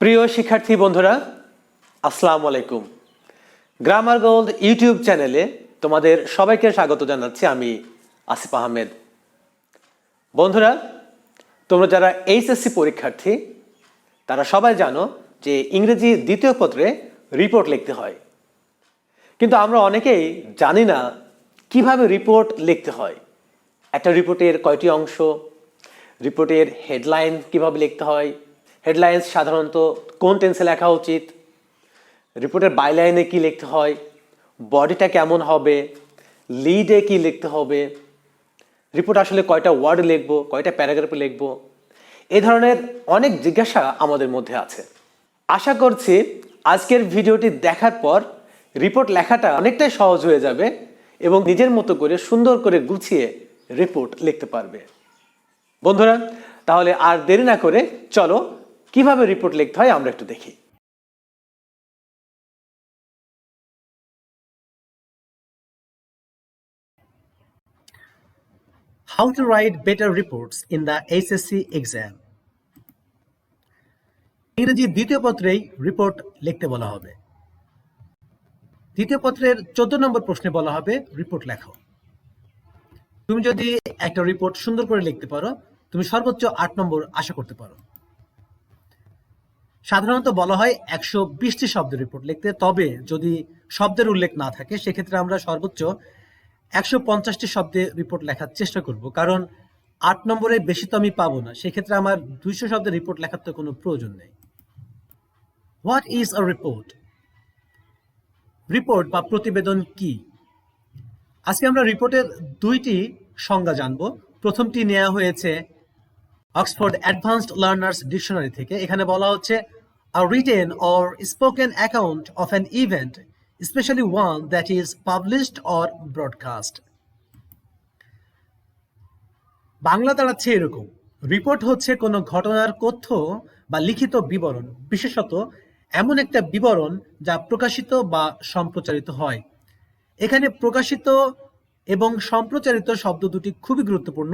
প্রিয় শিক্ষার্থী বন্ধুরা, আসসালামু আলাইকুম। গ্রামার গোল্ড ইউটিউব চ্যানেলে তোমাদের সবাইকে স্বাগত জানাচ্ছি। আমি আসিফ আহমেদ। বন্ধুরা, তোমরা যারা এইচএসসি পরীক্ষার্থী তারা সবাই জানো যে ইংরেজি দ্বিতীয় পত্রে রিপোর্ট লিখতে হয়, কিন্তু আমরা অনেকেই জানি না কিভাবে রিপোর্ট লিখতে হয়। একটা রিপোর্টের কয়টি অংশ, রিপোর্টের হেডলাইন কিভাবে লিখতে হয়, হেডলাইন্স সাধারণত কোন টেন্সে লেখা উচিত, রিপোর্টের বাইলাইনে কি লিখতে হয়, বডিটা কেমন হবে, লিডে কি লিখতে হবে, রিপোর্ট আসলে কয়টা ওয়ার্ড লিখবো, কয়টা প্যারাগ্রাফে লিখবো, এই ধরনের অনেক জিজ্ঞাসা আমাদের মধ্যে আছে। আশা করছি আজকের ভিডিওটি দেখার পর রিপোর্ট লেখাটা অনেকটাই সহজ হয়ে যাবে এবং নিজের মতো করে সুন্দর করে গুছিয়ে রিপোর্ট লিখতে পারবে। বন্ধুরা, তাহলে আর দেরি না করে চলো কিভাবে রিপোর্ট লিখতে হয় আমরা একটু দেখি। How to write better reports in the HSC exam. ইংরেজি দ্বিতীয় পত্রেই রিপোর্ট লিখতে বলা হবে। দ্বিতীয় পত্রের 14 নম্বর প্রশ্নে বলা হবে রিপোর্ট লেখো। তুমি যদি একটা রিপোর্ট সুন্দর করে লিখতে পারো, তুমি সর্বোচ্চ 8 নম্বর আশা করতে পারো। সাধারণত বলা হয় 120টি শব্দের রিপোর্ট লিখতে, তবে যদি শব্দের উল্লেখ না থাকে সেক্ষেত্রে আমরা সর্বোচ্চ 150টি শব্দে রিপোর্ট লেখার চেষ্টা করব, কারণ 8 নম্বরে বেশি তো আমি পাবো না। সেক্ষেত্রে আমার 200 শব্দের রিপোর্ট লেখার তো কোনো প্রয়োজন নেই। What is a report? Report বা প্রতিবেদন কি? আজকে আমরা রিপোর্টের দুইটি সংজ্ঞা জানব। প্রথমটি নেওয়া হয়েছে অক্সফোর্ড অ্যাডভান্সড লার্নার্স ডিকশনারি থেকে। এখানে বলা হচ্ছে a written or spoken account of an event, especially one that is published or broadcast. Bangla দাঁড়াচ্ছে এরকম: রিপোর্ট হচ্ছে কোনো ঘটনার তথ্য বা লিখিত বিবরণ, বিশেষত এমন একটা বিবরণ যা প্রকাশিত বা সম্প্রচারিত হয়। এখানে প্রকাশিত এবং সম্প্রচারিত শব্দ দুটি খুবই গুরুত্বপূর্ণ,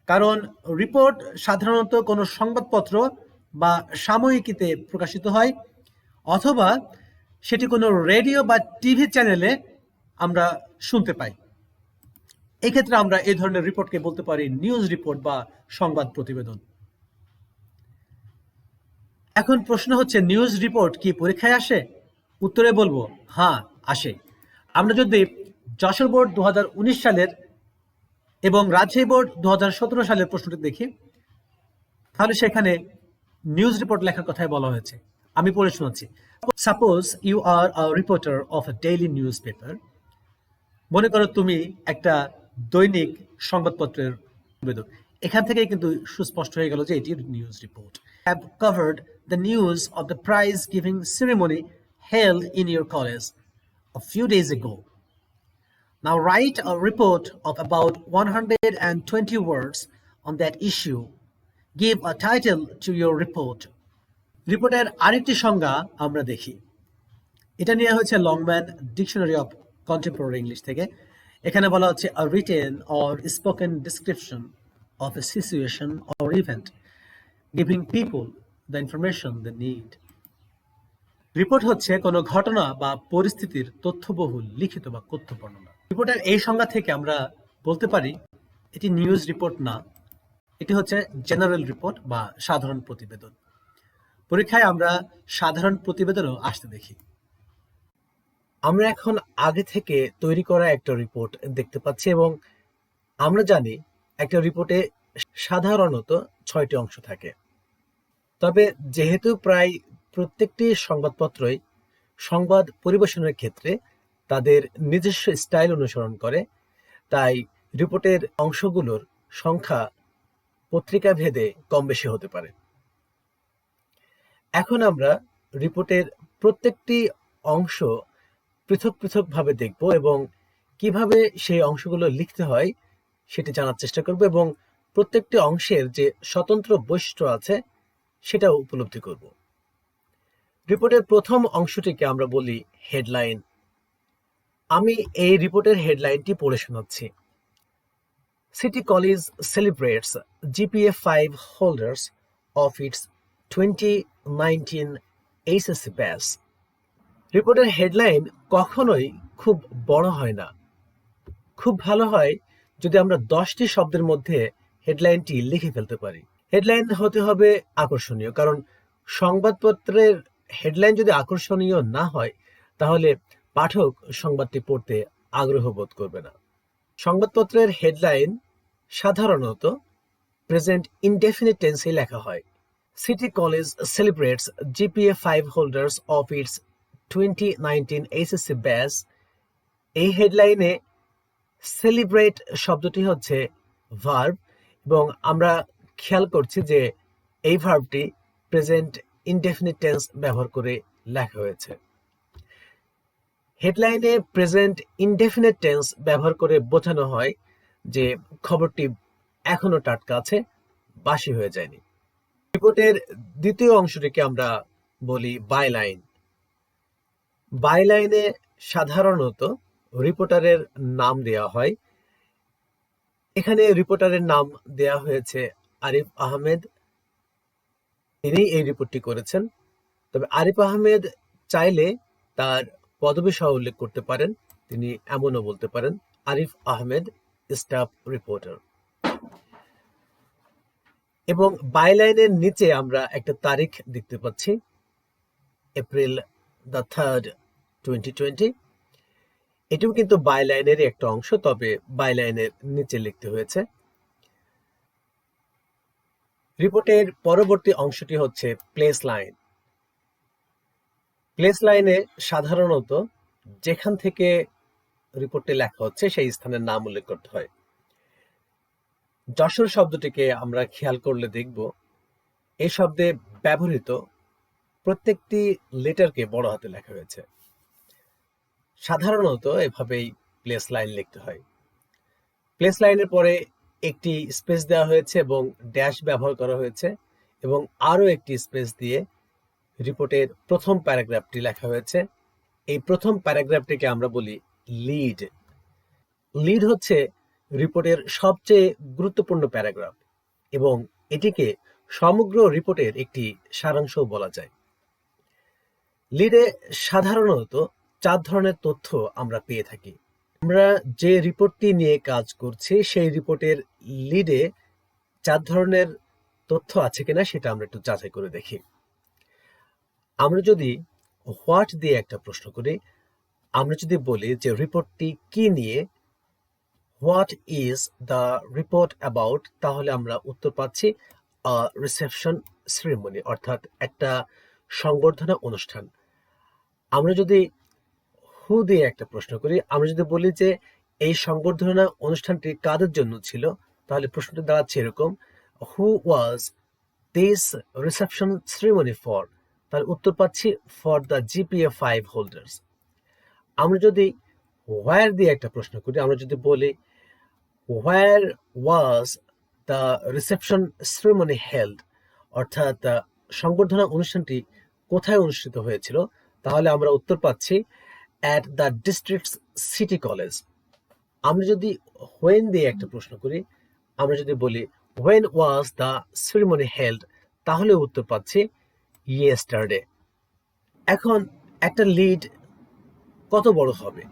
কারণ রিপোর্ট সাধারণত কোনো সংবাদপত্র বা সাময়িকীতে প্রকাশিত হয়, অথবা সেটি কোনো রেডিও বা টিভি চ্যানেলে আমরা শুনতে পাই। এক্ষেত্রে আমরা এই ধরনের রিপোর্টকে বলতে পারি নিউজ রিপোর্ট বা সংবাদ প্রতিবেদন। এখন প্রশ্ন হচ্ছে, নিউজ রিপোর্ট কি পরীক্ষায় আসে? উত্তরে বলবো হ্যাঁ, আসে। আমরা যদি যশোর বোর্ড 2019 সালের এবং রাজশাহী বোর্ড 2017 সালের প্রশ্নটি দেখি, তাহলে সেখানে নিউজ রিপোর্ট লেখার কথাই বলা হয়েছে। আমি পড়ে শোনাচ্ছি। Suppose you are a reporter of a daily newspaper. মনে করো তুমি একটা দৈনিক সংবাদপত্রের প্রতিবেদক। এখান থেকে কিন্তু সুস্পষ্ট হয়ে গেল যে এটি news report. Have covered the news of the prize giving ceremony held in your college a few days ago. Now write a report of about 120 words on that issue. Give a title to your report. রিপোর্টের আরেকটি সংজ্ঞা আমরা দেখি। এটা নেওয়া হয়েছে Longman dictionary of contemporary English থেকে। এখানে বলা হচ্ছে a written or spoken description of a situation or event, giving people the information they need. Report হচ্ছে কোনো ঘটনা বা পরিস্থিতির তথ্যবহুল লিখিত বা কথ্য বর্ণনা। রিপোর্টের এই সংজ্ঞা থেকে আমরা বলতে পারি এটি নিউজ রিপোর্ট না, এটি হচ্ছে জেনারেল রিপোর্ট বা সাধারণ প্রতিবেদন। পরীক্ষায় আমরা সাধারণ প্রতিবেদনও আসতে দেখি। আমরা এখন আগে থেকে তৈরি করা একটা রিপোর্ট দেখতে পাচ্ছি এবং আমরা জানি একটা রিপোর্টে সাধারণত 6টি অংশ থাকে। তবে যেহেতু প্রায় প্রত্যেকটি সংবাদপত্রই সংবাদ পরিবেশনের ক্ষেত্রে তাদের নিজস্ব স্টাইল অনুসরণ করে, তাই রিপোর্টের অংশগুলোর সংখ্যা পত্রিকা ভেদে কম বেশি হতে পারে। এখন আমরা রিপোর্টের প্রত্যেকটি অংশ পৃথক পৃথকভাবে দেখব এবং কিভাবে সেই অংশগুলো লিখতে হয় সেটি জানার চেষ্টা করব এবং প্রত্যেকটি অংশের যে স্বতন্ত্র বৈশিষ্ট্য আছে সেটাও উপলব্ধি করব। রিপোর্টের প্রথম অংশটিকে আমরা বলি হেডলাইন। আমি এই রিপোর্টের হেডলাইনটি পড়ে শোনাচ্ছি। City college celebrates GPA 5 holders of its 2019 HSC batch. রিপোর্টের হেডলাইন কখনোই খুব বড় হয় না। খুব ভালো হয় যদি আমরা 10টি শব্দের মধ্যে হেডলাইনটি লিখে ফেলতে পারি। হেডলাইন হতে হবে আকর্ষণীয়, কারণ সংবাদপত্রের হেডলাইন যদি আকর্ষণীয় না হয় তাহলে পাঠক সংবাদটি পড়তে আগ্রহ বোধ করবে না। সংবাদপত্রের হেডলাইন সাধারণত প্রেজেন্ট ইনডেফিনিট টেন্সে লেখা হয়। City college celebrates GPA 5 holders of its 2019 HSC batch. এই হেডলাইনে সেলিব্রেট শব্দটি হচ্ছে ভার্ব, এবং আমরা খেয়াল করছি যে এই ভার্বটি প্রেজেন্ট ইনডেফিনিট টেন্স ব্যবহার করে লেখা হয়েছে। হেডলাইনে প্রেজেন্ট ইনডেফিনিট টেন্স ব্যবহার করে বোঝানো হয় যে খবরটি এখনো টাটকা আছে, বাসি হয়ে যায়নি। রিপোর্টের দ্বিতীয় অংশটিকে আমরা বলি বাইলাইন। বাইলাইনে সাধারণত রিপোর্টারের নাম দেওয়া হয়। এখানে রিপোর্টারের নাম দেওয়া হয়েছে আরিফ আহমেদ। তিনি এই রিপোর্টটি করেছেন। তবে আরিফ আহমেদ চাইলে তার পদবি সহ উল্লেখ করতে পারেন। তিনি এমনও বলতে পারেন, আরিফ আহমেদ স্টাফ রিপোর্টার। এবং বাইলাইনের নিচে আমরা একটা তারিখ দেখতে পাচ্ছি, এপ্রিল 3, 2020। এটিও কিন্তু বাইলাইনের একটা অংশ, তবে বাইলাইনের নিচে লিখতে হয়েছে। রিপোর্টের পরবর্তী অংশটি হচ্ছে প্লেস লাইন। প্লেস লাইনে সাধারণত যেখান থেকে রিপোর্টে লেখা হচ্ছে সেই স্থানের নাম উল্লেখ করতে হয়। যশোর শব্দটিকে আমরা খেয়াল করলে দেখব এই শব্দে ব্যবহৃত প্রত্যেকটি লেটারকে বড় হাতে লেখা হয়েছে। সাধারণত এভাবেই প্লেস লাইন লিখতে হয়। প্লেস লাইনের পরে একটি স্পেস দেওয়া হয়েছে এবং ড্যাশ ব্যবহার করা হয়েছে, এবং আরও একটি স্পেস দিয়ে রিপোর্টের প্রথম প্যারাগ্রাফটি লেখা হয়েছে। এই প্রথম প্যারাগ্রাফটিকে আমরা বলি লিড। লিড হচ্ছে রিপোর্টের সবচেয়ে গুরুত্বপূর্ণ প্যারাগ্রাফ, এবং এটিকে সমগ্র রিপোর্টের একটি সারাংশও বলা যায়। লিডে সাধারণত 4 ধরনের তথ্য আমরা পেয়ে থাকি। আমরা যে রিপোর্টটি নিয়ে কাজ করছি সেই রিপোর্টের লিডে 4 ধরনের তথ্য আছে কিনা সেটা আমরা একটু যাচাই করে দেখি। আমরা যদি হোয়াট দিয়ে একটা প্রশ্ন করি, আমরা যদি বলি যে রিপোর্টটি কি নিয়ে, what is the report about, তাহলে আমরা উত্তর পাচ্ছি রিসেপশন সেরিমনি, অর্থাৎ একটা সংবর্ধনা অনুষ্ঠান। আমরা যদি হু দিয়ে একটা প্রশ্ন করি, আমরা যদি বলি যে এই সংবর্ধনা অনুষ্ঠানটি কাদের জন্য ছিল, তাহলে প্রশ্নটি দাঁড়াচ্ছে এরকম, who was this reception ceremony for, তাহলে উত্তর পাচ্ছি ফর দ্য জিপিএ 5 হোল্ডার্স। আমরা যদি হোয়ার দিয়ে একটা প্রশ্ন করি, আমরা যদি বলি where was the reception ceremony held, অর্থাৎ সংবর্ধনা অনুষ্ঠানটি কোথায় অনুষ্ঠিত হয়েছিল, তাহলে আমরা উত্তর পাচ্ছি at the district city college. আমরা যদি হোয়েন দিয়ে একটা প্রশ্ন করি, আমরা যদি বলি when was the ceremony held, তাহলে উত্তর পাচ্ছি ইয়েস্টারডে। এখন একটা লিড কত বড় হবে?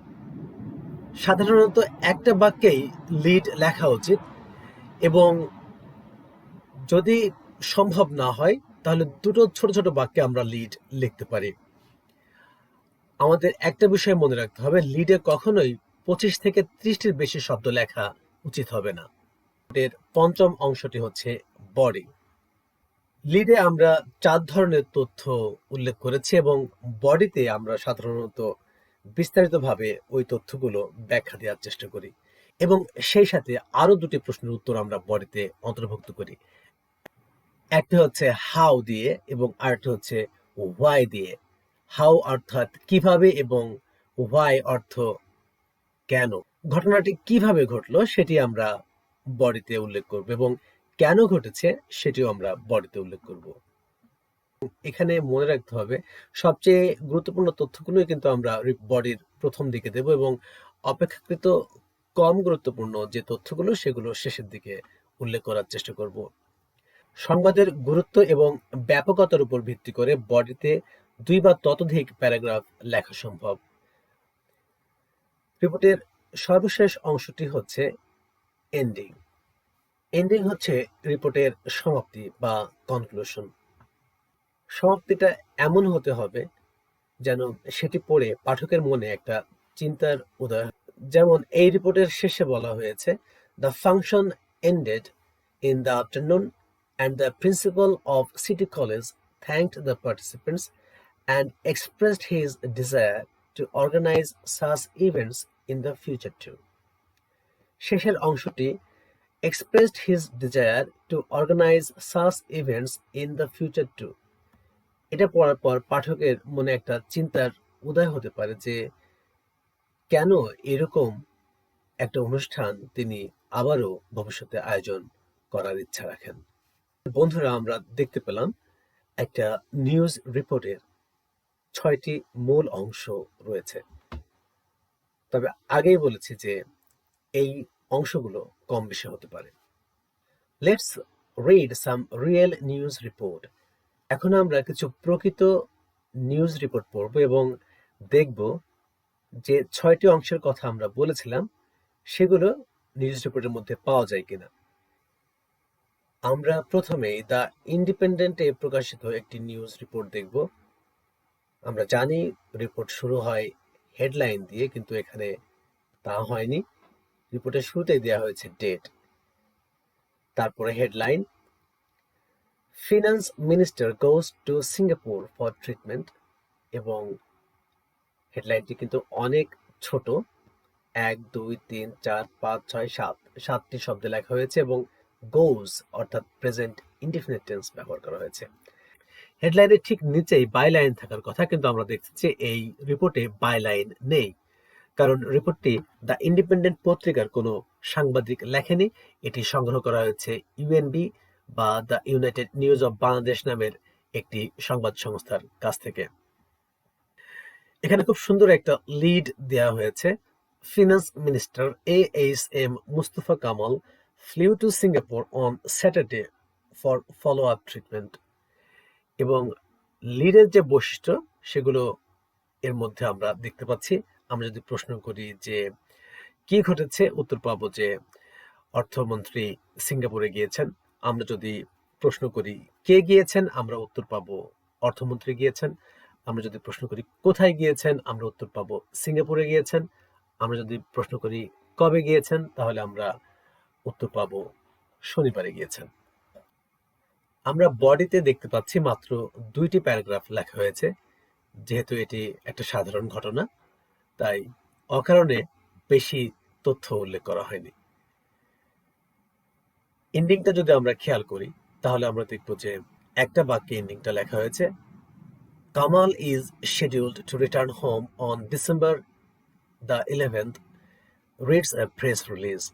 সাধারণত একটা বাক্যেই লিড লেখা উচিত, এবং যদি সম্ভব না হয় তাহলে দুটো ছোট ছোট বাক্যে আমরা লিড লিখতে পারি। আমাদের একটা বিষয় মনে রাখতে হবে, লিডে কখনোই 25 থেকে 30টির বেশি শব্দ লেখা উচিত হবে না। এর পঞ্চম অংশটি হচ্ছে বডি। লিডে আমরা 4 ধরনের তথ্য উল্লেখ করেছি, এবং বডিতে আমরা সাধারণত বিস্তারিতভাবে ওই তথ্যগুলো ব্যাখ্যা দেওয়ার চেষ্টা করি, এবং সেই সাথে আরো 2টি প্রশ্নের উত্তর আমরা বডিতে অন্তর্ভুক্ত করি। একটা হচ্ছে হাউ দিয়ে এবং আরেকটা হচ্ছে হোয়াই দিয়ে। হাউ অর্থাৎ কিভাবে, এবং হোয়াই অর্থ কেন। ঘটনাটি কিভাবে ঘটলো সেটি আমরা বডিতে উল্লেখ করব, এবং কেন ঘটেছে সেটিও আমরা বডিতে উল্লেখ করব। এখানে মনে রাখতে হবে সবচেয়ে গুরুত্বপূর্ণ তথ্যগুলোই কিন্তু আমরা বডির প্রথম দিকে দেব, এবং অপেক্ষাকৃত কম গুরুত্বপূর্ণ যে তথ্যগুলো সেগুলো শেষের দিকে উল্লেখ করার চেষ্টা করব। সংবাদের গুরুত্ব এবং ব্যাপকতার উপর ভিত্তি করে বডিতে 2 বা ততোধিক প্যারাগ্রাফ লেখা সম্ভব। রিপোর্টের সর্বশেষ অংশটি হচ্ছে এন্ডিং। এন্ডিং হচ্ছে রিপোর্টের সমাপ্তি বা কনক্লুশন। সমাপ্তিটা এমন হতে হবে যেন সেটি পড়ে পাঠকের মনে একটা চিন্তার উদয় হয়। যেমন এই রিপোর্টের শেষে বলা হয়েছে, the function ended in the afternoon and the principal of City College thanked the participants and expressed his desire to organize such events in the future too. শেষের অংশটি expressed his desire to organize such events in the future too. এটা পড়ার পর পাঠকের মনে একটা চিন্তার উদয় হতে পারে যে কেন এরকম একটা অনুষ্ঠান তিনি আবারও ভবিষ্যতে আয়োজন করার ইচ্ছা রাখেন। বন্ধুরা, আমরা দেখতে পেলাম একটা নিউজ রিপোর্টের 6টি মূল অংশ রয়েছে। তবে আগেই বলেছি যে এই অংশগুলো কম বেশি হতে পারে। Let's read some real news report. এখন আমরা কিছু প্রকৃত নিউজ রিপোর্ট পড়ব এবং দেখব যে 6টি অংশের কথা আমরা বলেছিলাম সেগুলো নিউজ রিপোর্টের মধ্যে পাওয়া যায় কিনা। আমরা প্রথমেই দ্য ইন্ডিপেন্ডেন্টে প্রকাশিত একটি নিউজ রিপোর্ট দেখব। আমরা জানি রিপোর্ট শুরু হয় হেডলাইন দিয়ে, কিন্তু এখানে তা হয়নি। রিপোর্টের শুরুতেই দেওয়া হয়েছে ডেট, তারপরে headline, finance minister goes to Singapore for treatment, এবং হেডলাইনটি কিন্তু অনেক ছোট, 1 2 3 4 5 6 7 7টি শব্দে লেখা হয়েছে এবং গোজ অর্থাৎ প্রেজেন্ট ইনডিফিনিট টেন্স ব্যবহার করা হয়েছে। হেডলাইনের ঠিক নিচেই বাইলাইন থাকার কথা, কিন্তু আমরা দেখছি যে এই রিপোর্টে বাইলাইন নেই, কারণ রিপোর্টটি দ্য ইন্ডিপেন্ডেন্ট পত্রিকার কোনো সাংবাদিক লেখেনি। এটি সংগ্রহ করা হয়েছে ইউএনবি বা the United news of Bangladesh নামের একটি সংবাদ সংস্থার কাছ থেকে। এখানে খুব সুন্দর একটা লিড দেওয়া হয়েছে। Finance minister AHM Mustafa Kamal flew to Singapore on Saturday for follow-up treatment, এবং লিডের যে বৈশিষ্ট্য সেগুলো এর মধ্যে আমরা দেখতে পাচ্ছি। আমরা যদি প্রশ্ন করি যে কি ঘটেছে, উত্তর পাবো যে অর্থমন্ত্রী সিঙ্গাপুরে গিয়েছেন। আমরা যদি প্রশ্ন করি কে গিয়েছেন, আমরা উত্তর পাবো অর্থমন্ত্রী গিয়েছেন। আমরা যদি প্রশ্ন করি কোথায় গিয়েছেন, আমরা উত্তর পাবো সিঙ্গাপুরে গিয়েছেন। আমরা যদি প্রশ্ন করি কবে গিয়েছেন, তাহলে আমরা উত্তর পাবো শনিবারে গিয়েছেন। আমরা বডিতে দেখতে পাচ্ছি মাত্র 2টি প্যারাগ্রাফ লেখা হয়েছে। যেহেতু এটি একটা সাধারণ ঘটনা, তাই অকারণে বেশি তথ্য উল্লেখ করা হয়নি। এন্ডিংটা যদি আমরা খেয়াল করি তাহলে আমরা দেখব যে একটা বাক্যে এন্ডিংটা লেখা হয়েছে, Kamal is scheduled to return home on December the 11th, reads a press release.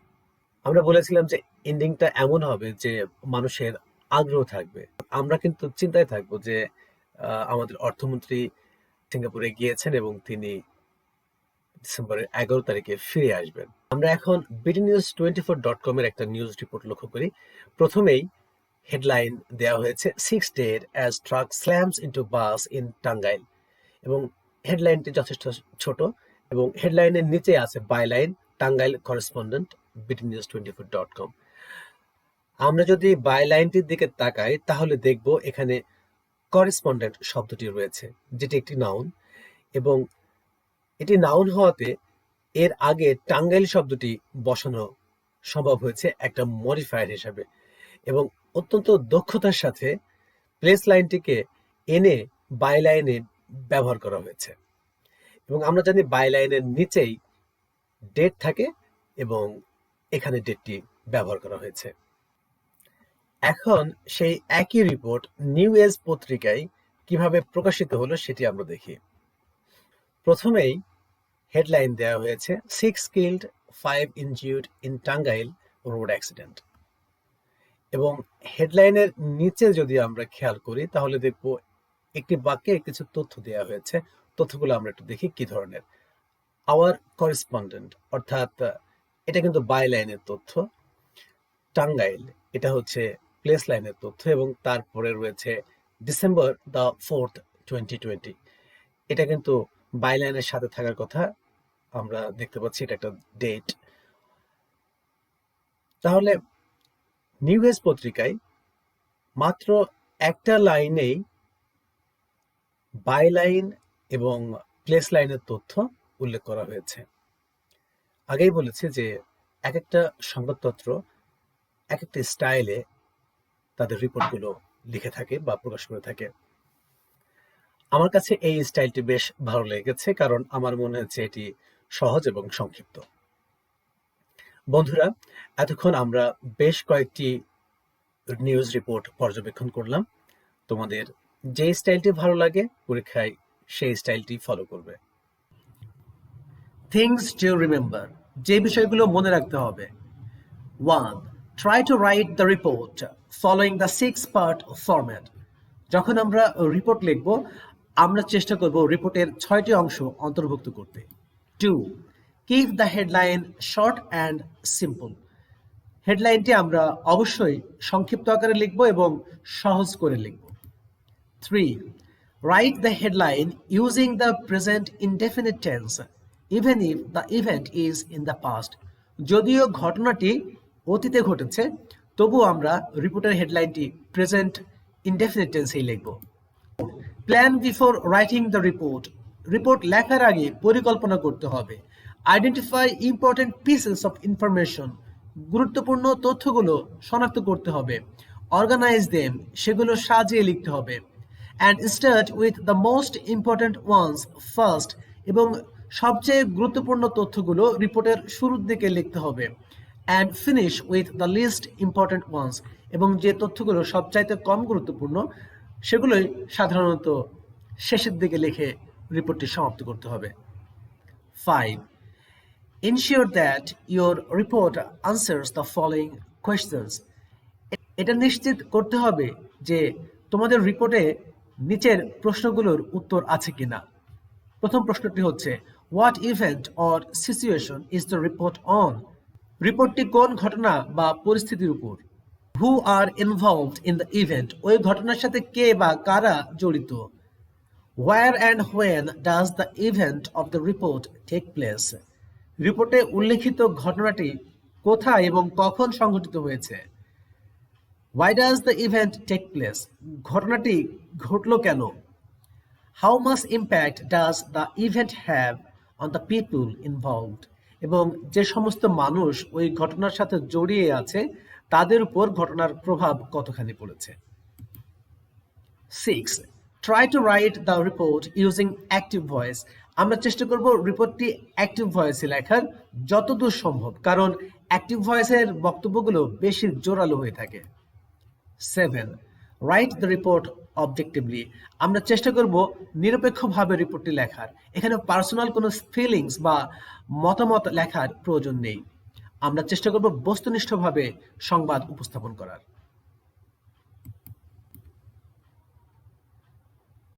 আমরা বলেছিলাম যে এন্ডিংটা এমন হবে যে মানুষের আগ্রহ থাকবে। আমরা কিন্তু চিন্তায় থাকবো যে আমাদের অর্থমন্ত্রী সিঙ্গাপুরে গিয়েছেন এবং তিনি ডিসেম্বরের 11 তারিখে ফিরে আসবেন। আমরা এখন bdnews24.com এর একটা নিউজ রিপোর্ট লক্ষ্য করি। প্রথমেই হেডলাইন দেওয়া হয়েছে 6 dead as truck slams into bus in Tangail, এবং হেডলাইনটি যথেষ্ট ছোট এবং হেডলাইনের নিচে আছে বাইলাইন, টাঙ্গাইল করেসপন্ডেন্ট bdnews24.com। আমরা যদি বাইলাইনটির দিকে তাকাই তাহলে দেখব এখানে করেসপন্ডেন্ট শব্দটি রয়েছে, যেটি একটি নাউন, এবং এটি নাউন হওয়াতে এর আগে টাঙ্গাইল শব্দটি বসানো সম্ভব হয়েছে একটা মডিফায়ার হিসাবে, এবং অত্যন্ত দক্ষতার সাথে প্লেস লাইনটিকে এনে বাইলাইনে ব্যবহার করা হয়েছে। এবং আমরা জানি বাইলাইনের নিচেই ডেট থাকে এবং এখানে ডেটটি ব্যবহার করা হয়েছে। এখন সেই একই রিপোর্ট নিউ এজ পত্রিকায় কিভাবে প্রকাশিত হলো সেটি আমরা দেখি। প্রথমেই হেডলাইন দেওয়া হয়েছে 6 killed 5 injured in Tangail road accident, এবং হেডলাইনের নিচে যদি আমরা খেয়াল করি তাহলে দেখব একটি বাক্যে কিছু তথ্য দেওয়া হয়েছে। তথ্যগুলো আমরা একটু দেখি কি ধরনের। আওয়ার করেসপন্ডেন্ট, অর্থাৎ এটা কিন্তু বাইলাইনের তথ্য। টাঙ্গাইল, এটা হচ্ছে প্লেস লাইনের তথ্য, এবং তারপরে রয়েছে ডিসেম্বর 4, 2020। এটা কিন্তু বাই লাইনের সাথে থাকার কথা, আমরা দেখতে পাচ্ছি এটা একটা ডেট। তাহলে নিউ এজ পত্রিকায় মাত্র একটা লাইনেই বাই লাইন এবং প্লেস লাইনের তথ্য উল্লেখ করা হয়েছে। আগেই বলেছি যে এক একটা সংবাদপত্র এক একটা স্টাইলে তাদের রিপোর্টগুলো লিখে থাকে বা প্রকাশ করে থাকে। আমার কাছে এই স্টাইলটি বেশ ভালো লেগেছে, কারণ আমার মনে হচ্ছে এটি সহজ এবং সংক্ষিপ্ত। বন্ধুরা, এতক্ষণ আমরা বেশ কয়েকটি নিউজ রিপোর্ট পর্যবেক্ষণ করলাম। তোমাদের যে স্টাইলটি ভালো লাগে পরীক্ষায় সেই স্টাইলটি ফলো করবে। থিংস টু রিমেম্বার, যে বিষয়গুলো মনে রাখতে হবে। 1. Try to write the report following the 6-part format. যখন আমরা রিপোর্ট লিখব, আমরা চেষ্টা করব রিপোর্টের 6টি অংশ অন্তর্ভুক্ত করতে। 2. Keep the headline short and simple. হেডলাইনটি আমরা অবশ্যই সংক্ষিপ্ত আকারে লিখব এবং সহজ করে লিখব। 3. Write the headline using the present indefinite tense, even if the event is in the past. যদিও ঘটনাটি অতীতে ঘটেছে, তবু আমরা রিপোর্টের হেডলাইনটি প্রেজেন্ট ইনডেফিনিট টেন্সেই লিখব। Plan before writing the report, report লেখার আগে পরিকল্পনা করতে হবে। Identify important pieces of information, গুরুত্বপূর্ণ তথ্যগুলো শনাক্ত করতে হবে। অর্গানাইজ দেম, সেগুলো সাজিয়ে লিখতে হবে। And start with the most important ones first, এবং সবচেয়ে গুরুত্বপূর্ণ তথ্যগুলো রিপোর্টের শুরুর দিকে লিখতে হবে। And finish with the least important ones, এবং যে তথ্যগুলো সবচাইতে কম গুরুত্বপূর্ণ সেগুলোই সাধারণত শেষের দিকে লিখে রিপোর্টটি সমাপ্ত করতে হবে। 5. Ensure that your report answers the following questions. এটা নিশ্চিত করতে হবে যে তোমাদের রিপোর্টে নিচের প্রশ্নগুলোর উত্তর আছে কিনা। প্রথম প্রশ্নটি হচ্ছে, what event or situation is the report on? রিপোর্টটি কোন ঘটনা বা পরিস্থিতির উপর। Who are involved in the event, ওই ঘটনার সাথে কে বা কারা জড়িত। Where and when does the event of the report take place, রিপোর্টে উল্লেখিত ঘটনাটি কোথায় এবং কখন সংঘটিত হয়েছে। Why does the event take place, ঘটনাটি ঘটল কেন। How much impact does the event have on the people involved, এবং যে সমস্ত মানুষ ওই ঘটনার সাথে জড়িয়ে আছে তাদের উপর ঘটনার প্রভাব কতখানি পড়েছে। 6. Try to write the report using active voice. আমরা চেষ্টা করব রিপোর্টটি অ্যাক্টিভ ভয়েসে লেখার যতদূর সম্ভব, কারণ অ্যাক্টিভ ভয়েসের বক্তব্যগুলো বেশি জোরালো হয়ে থাকে। 7. Write the report objectively. আমরা চেষ্টা করব নিরপেক্ষভাবে রিপোর্টটি লেখার। এখানে পার্সোনাল কোনো ফিলিংস বা মতামত লেখার প্রয়োজন নেই। আমরা চেষ্টা করব বস্তুনিষ্ঠভাবে সংবাদ উপস্থাপন করার।